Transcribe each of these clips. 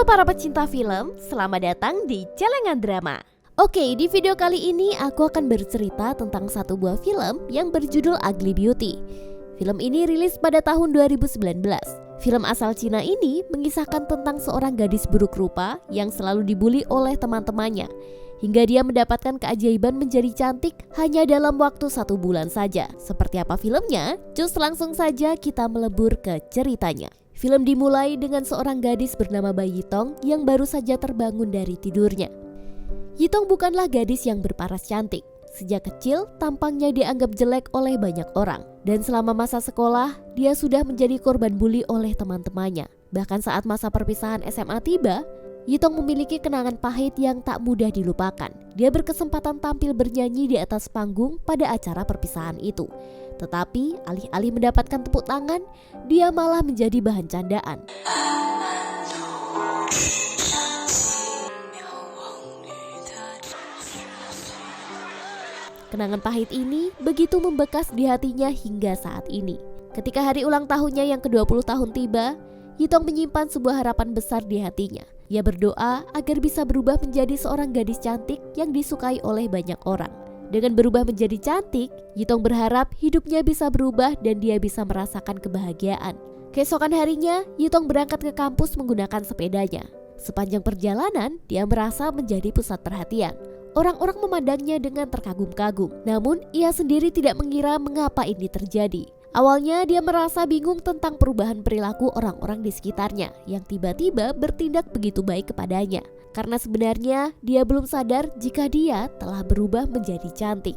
Halo para pecinta film, selamat datang di Celengan Drama. Oke, di video kali ini aku akan bercerita tentang satu buah film yang berjudul Ugly Beauty. Film ini rilis pada tahun 2019. Film asal Cina ini mengisahkan tentang seorang gadis buruk rupa yang selalu dibully oleh teman-temannya, hingga dia mendapatkan keajaiban menjadi cantik hanya dalam waktu 1 bulan saja. Seperti apa filmnya? Cus langsung saja kita melebur ke ceritanya. Film dimulai dengan seorang gadis bernama Bai Yitong yang baru saja terbangun dari tidurnya. Yitong bukanlah gadis yang berparas cantik. Sejak kecil, tampangnya dianggap jelek oleh banyak orang. Dan selama masa sekolah, dia sudah menjadi korban bully oleh teman-temannya. Bahkan saat masa perpisahan SMA tiba, Yitong memiliki kenangan pahit yang tak mudah dilupakan. Dia berkesempatan tampil bernyanyi di atas panggung pada acara perpisahan itu. Tetapi alih-alih mendapatkan tepuk tangan, dia malah menjadi bahan candaan. Kenangan pahit ini begitu membekas di hatinya hingga saat ini. Ketika hari ulang tahunnya yang ke-20 tahun tiba, Yitong menyimpan sebuah harapan besar di hatinya. Ia berdoa agar bisa berubah menjadi seorang gadis cantik yang disukai oleh banyak orang. Dengan berubah menjadi cantik, Yitong berharap hidupnya bisa berubah dan dia bisa merasakan kebahagiaan. Keesokan harinya, Yitong berangkat ke kampus menggunakan sepedanya. Sepanjang perjalanan, dia merasa menjadi pusat perhatian. Orang-orang memandangnya dengan terkagum-kagum, namun ia sendiri tidak mengira mengapa ini terjadi. Awalnya dia merasa bingung tentang perubahan perilaku orang-orang di sekitarnya yang tiba-tiba bertindak begitu baik kepadanya. Karena sebenarnya dia belum sadar jika dia telah berubah menjadi cantik.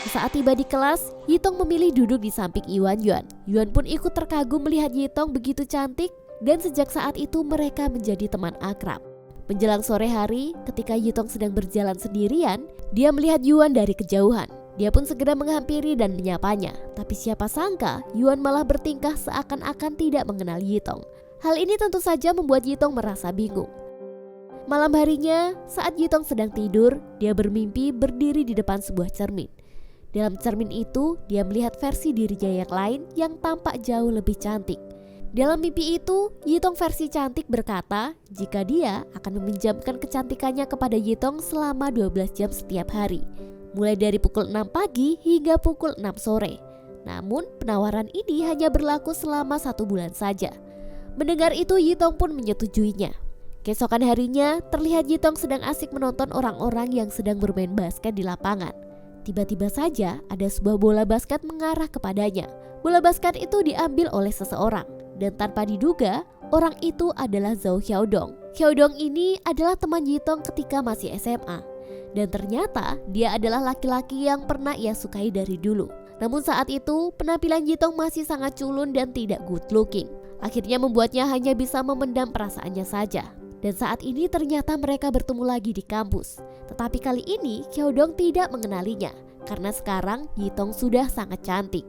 Saat tiba di kelas, Yitong memilih duduk di samping Yuan. Yuan pun ikut terkagum melihat Yitong begitu cantik dan sejak saat itu mereka menjadi teman akrab. Menjelang sore hari, ketika Yitong sedang berjalan sendirian, dia melihat Yuan dari kejauhan. Dia pun segera menghampiri dan menyapanya. Tapi siapa sangka, Yuan malah bertingkah seakan-akan tidak mengenal Yitong. Hal ini tentu saja membuat Yitong merasa bingung. Malam harinya, saat Yitong sedang tidur, dia bermimpi berdiri di depan sebuah cermin. Dalam cermin itu, dia melihat versi dirinya yang lain yang tampak jauh lebih cantik. Dalam mimpi itu, Yitong versi cantik berkata jika dia akan meminjamkan kecantikannya kepada Yitong selama 12 jam setiap hari, mulai dari pukul 6 pagi hingga pukul 6 sore. Namun penawaran ini hanya berlaku selama 1 bulan saja. Mendengar itu, Yitong pun menyetujuinya. Keesokan harinya, terlihat Yitong sedang asik menonton orang-orang yang sedang bermain basket di lapangan. Tiba-tiba saja ada sebuah bola basket mengarah kepadanya. Bola basket itu diambil oleh seseorang. Dan tanpa diduga, orang itu adalah Zhao Xiaodong. Xiaodong ini adalah teman Yitong ketika masih SMA. Dan ternyata dia adalah laki-laki yang pernah ia sukai dari dulu. Namun saat itu, penampilan Yitong masih sangat culun dan tidak good looking. Akhirnya membuatnya hanya bisa memendam perasaannya saja. Dan saat ini ternyata mereka bertemu lagi di kampus. Tetapi kali ini Xiaodong tidak mengenalinya, karena sekarang Yitong sudah sangat cantik.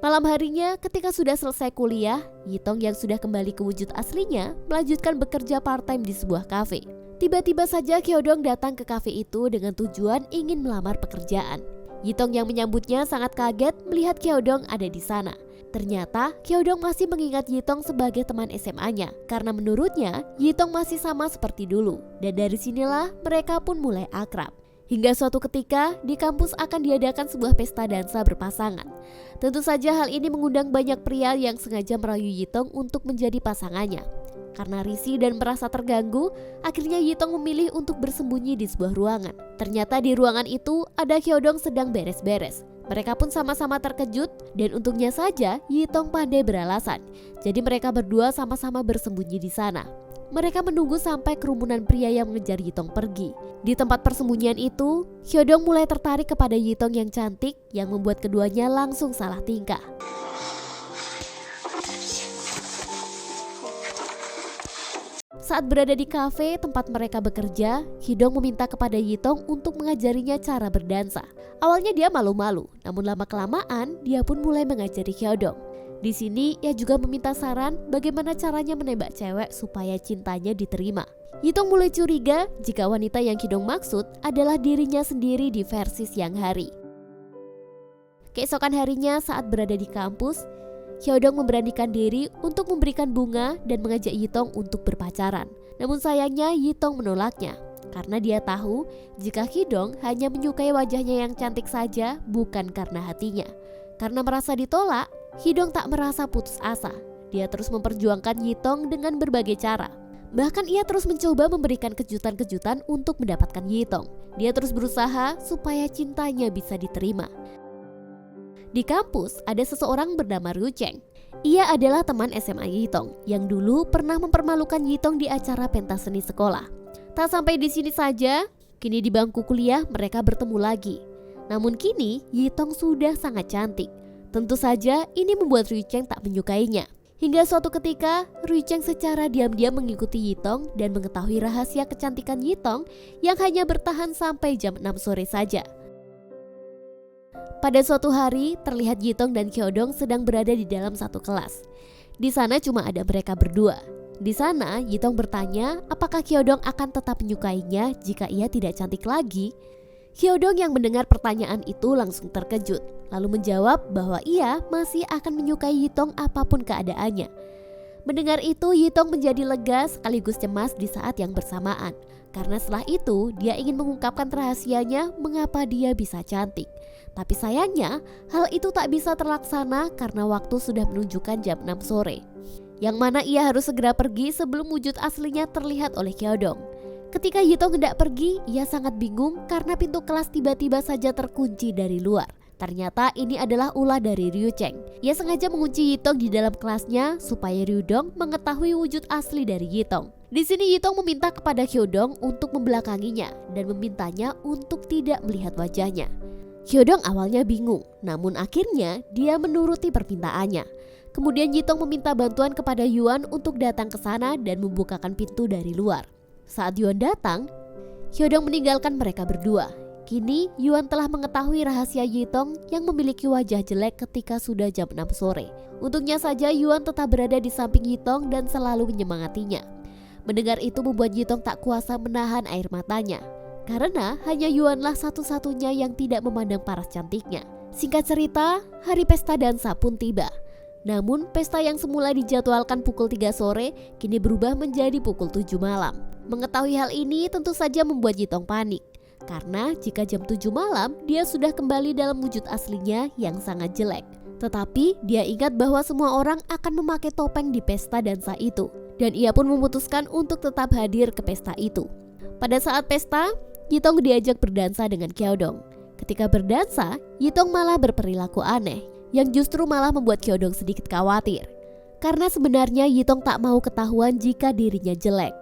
Malam harinya ketika sudah selesai kuliah, Yitong yang sudah kembali ke wujud aslinya melanjutkan bekerja part-time di sebuah kafe. Tiba-tiba saja Xiaodong datang ke kafe itu dengan tujuan ingin melamar pekerjaan. Yitong yang menyambutnya sangat kaget melihat Xiaodong ada di sana. Ternyata Xiaodong masih mengingat Yitong sebagai teman SMA-nya karena menurutnya Yitong masih sama seperti dulu. Dan dari sinilah mereka pun mulai akrab. Hingga suatu ketika di kampus akan diadakan sebuah pesta dansa berpasangan. Tentu saja hal ini mengundang banyak pria yang sengaja merayu Yitong untuk menjadi pasangannya. Karena risih dan merasa terganggu, akhirnya Yitong memilih untuk bersembunyi di sebuah ruangan. Ternyata di ruangan itu ada Xiaodong sedang beres-beres. Mereka pun sama-sama terkejut dan untungnya saja Yitong pandai beralasan. Jadi mereka berdua sama-sama bersembunyi di sana. Mereka menunggu sampai kerumunan pria yang mengejar Yitong pergi. Di tempat persembunyian itu, Xiaodong mulai tertarik kepada Yitong yang cantik yang membuat keduanya langsung salah tingkah. Saat berada di kafe tempat mereka bekerja, Xiaodong meminta kepada Yitong untuk mengajarinya cara berdansa. Awalnya dia malu-malu, namun lama-kelamaan dia pun mulai mengajari Xiaodong. Di sini ia juga meminta saran bagaimana caranya menembak cewek supaya cintanya diterima. Yitong mulai curiga jika wanita yang Xiaodong maksud adalah dirinya sendiri di versi siang hari. Keesokan harinya saat berada di kampus, Hyodong memberanikan diri untuk memberikan bunga dan mengajak Yitong untuk berpacaran. Namun sayangnya Yitong menolaknya karena dia tahu jika Hyodong hanya menyukai wajahnya yang cantik saja, bukan karena hatinya. Karena merasa ditolak, Hyodong tak merasa putus asa. Dia terus memperjuangkan Yitong dengan berbagai cara. Bahkan ia terus mencoba memberikan kejutan-kejutan untuk mendapatkan Yitong. Dia terus berusaha supaya cintanya bisa diterima. Di kampus ada seseorang bernama Ryu Cheng. Ia adalah teman SMA Yitong yang dulu pernah mempermalukan Yitong di acara pentas seni sekolah. Tak sampai di sini saja, kini di bangku kuliah mereka bertemu lagi. Namun kini Yitong sudah sangat cantik. Tentu saja ini membuat Ryu Cheng tak menyukainya. Hingga suatu ketika Ryu Cheng secara diam-diam mengikuti Yitong dan mengetahui rahasia kecantikan Yitong yang hanya bertahan sampai jam 6 sore saja. Pada suatu hari, terlihat Yitong dan Hyodong sedang berada di dalam satu kelas. Di sana cuma ada mereka berdua. Di sana, Yitong bertanya apakah Hyodong akan tetap menyukainya jika ia tidak cantik lagi. Hyodong yang mendengar pertanyaan itu langsung terkejut, lalu menjawab bahwa ia masih akan menyukai Yitong apapun keadaannya. Mendengar itu, Yitong menjadi lega sekaligus cemas di saat yang bersamaan. Karena setelah itu, dia ingin mengungkapkan rahasianya mengapa dia bisa cantik. Tapi sayangnya, hal itu tak bisa terlaksana karena waktu sudah menunjukkan jam 6 sore. Yang mana ia harus segera pergi sebelum wujud aslinya terlihat oleh Hyodong. Ketika Yitong hendak pergi, ia sangat bingung karena pintu kelas tiba-tiba saja terkunci dari luar. Ternyata ini adalah ulah dari Ryu Cheng. Ia sengaja mengunci Yitong di dalam kelasnya supaya Ryudong mengetahui wujud asli dari Yitong. Di sini Yitong meminta kepada Hyodong untuk membelakanginya dan memintanya untuk tidak melihat wajahnya. Hyodong awalnya bingung, namun akhirnya dia menuruti permintaannya. Kemudian Yitong meminta bantuan kepada Yuan untuk datang ke sana dan membukakan pintu dari luar. Saat Yuan datang, Hyodong meninggalkan mereka berdua. Kini Yuan telah mengetahui rahasia Yitong yang memiliki wajah jelek ketika sudah jam 6 sore. Untungnya saja Yuan tetap berada di samping Yitong dan selalu menyemangatinya. Mendengar itu membuat Yitong tak kuasa menahan air matanya. Karena hanya Yuanlah satu-satunya yang tidak memandang paras cantiknya. Singkat cerita, hari pesta dansa pun tiba. Namun pesta yang semula dijadwalkan pukul 3 sore kini berubah menjadi pukul 7 malam. Mengetahui hal ini tentu saja membuat Yitong panik. Karena jika jam 7 malam dia sudah kembali dalam wujud aslinya yang sangat jelek. Tetapi dia ingat bahwa semua orang akan memakai topeng di pesta dansa itu. Dan ia pun memutuskan untuk tetap hadir ke pesta itu. Pada saat pesta, Yitong diajak berdansa dengan Hyodong. Ketika berdansa, Yitong malah berperilaku aneh, yang justru malah membuat Hyodong sedikit khawatir. Karena sebenarnya Yitong tak mau ketahuan jika dirinya jelek.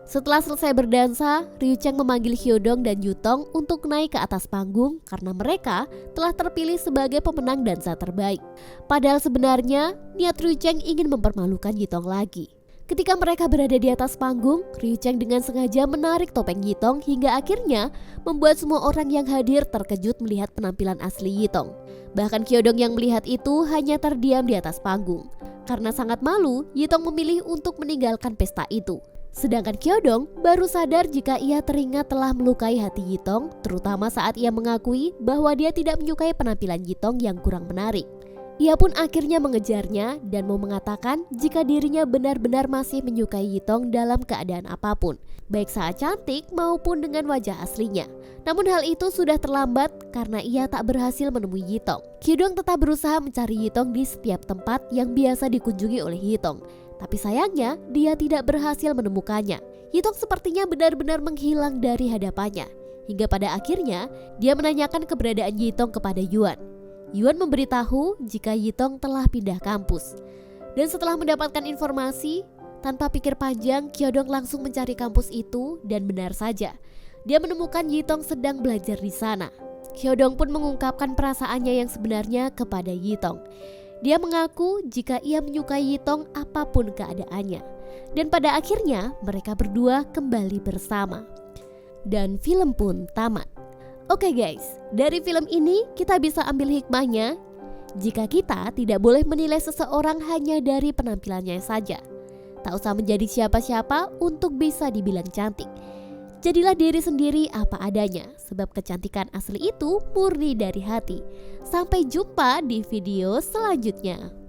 Setelah selesai berdansa, Ryu Cheng memanggil Hyodong dan Yutong untuk naik ke atas panggung karena mereka telah terpilih sebagai pemenang dansa terbaik. Padahal sebenarnya niat Ryu Cheng ingin mempermalukan Yitong lagi. Ketika mereka berada di atas panggung, Ryu Cheng dengan sengaja menarik topeng Yitong hingga akhirnya membuat semua orang yang hadir terkejut melihat penampilan asli Yitong. Bahkan Hyodong yang melihat itu hanya terdiam di atas panggung. Karena sangat malu, Yitong memilih untuk meninggalkan pesta itu. Sedangkan Hyodong baru sadar jika ia teringat telah melukai hati Yitong, terutama saat ia mengakui bahwa dia tidak menyukai penampilan Yitong yang kurang menarik. Ia pun akhirnya mengejarnya dan mau mengatakan jika dirinya benar-benar masih menyukai Yitong dalam keadaan apapun, baik saat cantik maupun dengan wajah aslinya. Namun hal itu sudah terlambat karena ia tak berhasil menemui Yitong. Hyodong tetap berusaha mencari Yitong di setiap tempat yang biasa dikunjungi oleh Yitong. Tapi sayangnya dia tidak berhasil menemukannya. Yitong sepertinya benar-benar menghilang dari hadapannya. Hingga pada akhirnya dia menanyakan keberadaan Yitong kepada Yuan. Yuan memberitahu jika Yitong telah pindah kampus. Dan setelah mendapatkan informasi, tanpa pikir panjang Hyodong langsung mencari kampus itu dan benar saja. Dia menemukan Yitong sedang belajar di sana. Hyodong pun mengungkapkan perasaannya yang sebenarnya kepada Yitong. Dia mengaku jika ia menyukai Yitong apapun keadaannya. Dan pada akhirnya mereka berdua kembali bersama. Dan film pun tamat. Oke guys, dari film ini kita bisa ambil hikmahnya jika kita tidak boleh menilai seseorang hanya dari penampilannya saja. Tak usah menjadi siapa-siapa untuk bisa dibilang cantik. Jadilah diri sendiri apa adanya, sebab kecantikan asli itu murni dari hati. Sampai jumpa di video selanjutnya.